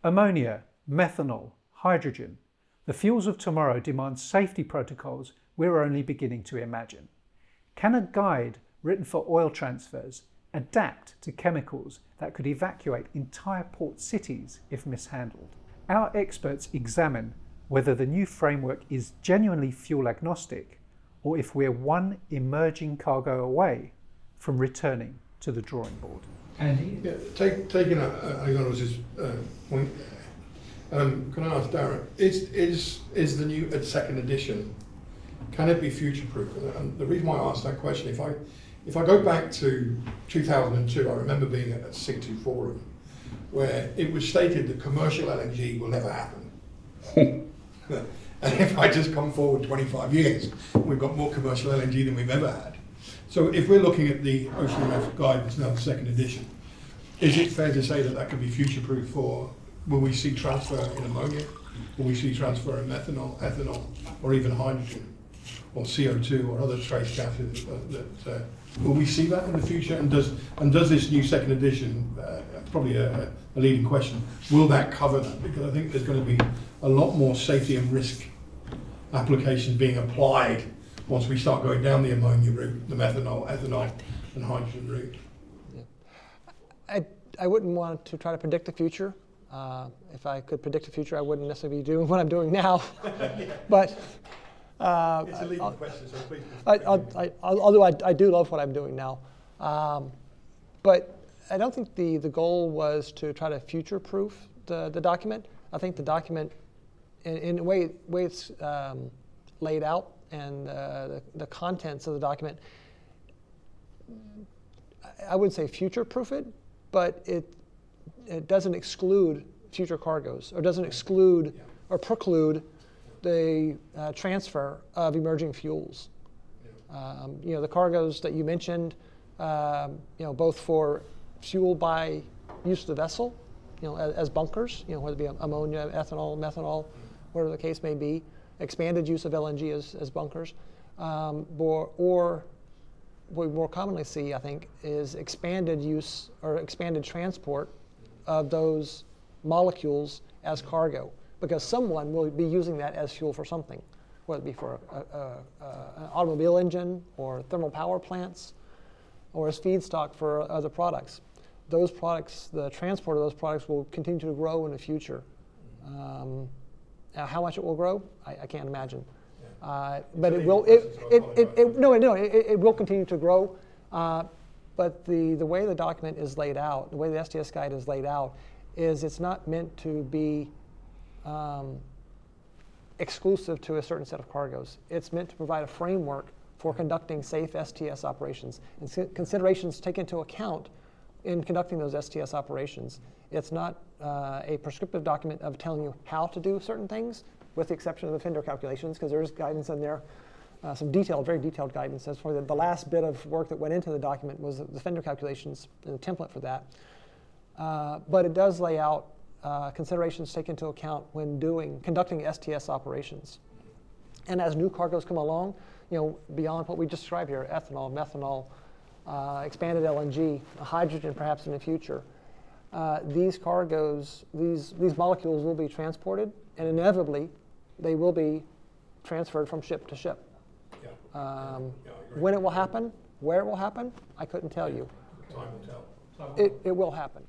Ammonia, methanol, hydrogen. The fuels of tomorrow demand safety protocols we're only beginning to imagine. Can a guide written for oil transfers adapt to chemicals that could evacuate entire port cities if mishandled? Our experts examine whether the new framework is genuinely fuel agnostic or if we're one emerging cargo away from returning to the drawing board. Andy? Yeah, taking Ioannis's point there, can I ask Darren, is the new second edition, can it be future-proof? And the reason why I asked that question, if I go back to 2002, I remember being at a SIG2 forum where it was stated that commercial LNG will never happen. And if I just come forward 25 years, we've got more commercial LNG than we've ever had. So if we're looking at the OceanMF guidance now, the second edition, is it fair to say that that could be future-proof for, will we see transfer in ammonia? Will we see transfer in methanol, ethanol, or even hydrogen, or CO2, or other trace gases? Will we see that in the future? And does this new second edition, probably a leading question, will that cover that? Because I think there's going to be a lot more safety and risk applications being applied once we start going down the ammonia route, the methanol, ethanol, and hydrogen route. Yeah. I wouldn't want to try to predict the future. If I could predict the future, I wouldn't necessarily be doing what I'm doing now. But it's a leading question, so please. Although I do love what I'm doing now. But I don't think the goal was to try to future-proof the document. I think the document, in the way it's laid out, and the contents of the document, I wouldn't say future-proof it, but it doesn't exclude future cargoes, or doesn't exclude or preclude the transfer of emerging fuels. The cargoes that you mentioned, both for fuel by use of the vessel, as bunkers, whether it be ammonia, ethanol, methanol, whatever the case may be, expanded use of LNG as bunkers, or what we more commonly see, I think, is expanded use or expanded transport of those molecules as cargo, because someone will be using that as fuel for something, whether it be for an automobile engine or thermal power plants, or as feedstock for other products. Those products, the transport of those products will continue to grow in the future. Now, how much it will grow, I can't imagine. But it will. It will continue to grow. But the way the document is laid out, the way the STS guide is laid out, is it's not meant to be exclusive to a certain set of cargoes. It's meant to provide a framework for conducting safe STS operations, and considerations taken into account in conducting those STS operations. It's not a prescriptive document of telling you how to do certain things, with the exception of the Fender calculations, because there's guidance in there, some very detailed guidance. As for the last bit of work that went into the document was the Fender calculations and the template for that. But it does lay out considerations taken into account when conducting STS operations. And as new cargoes come along, beyond what we described here, ethanol, methanol, expanded LNG, hydrogen perhaps in the future, these cargoes, these molecules will be transported, and inevitably they will be transferred from ship to ship. When it will happen, where it will happen, I couldn't tell you. Time will tell. It will happen.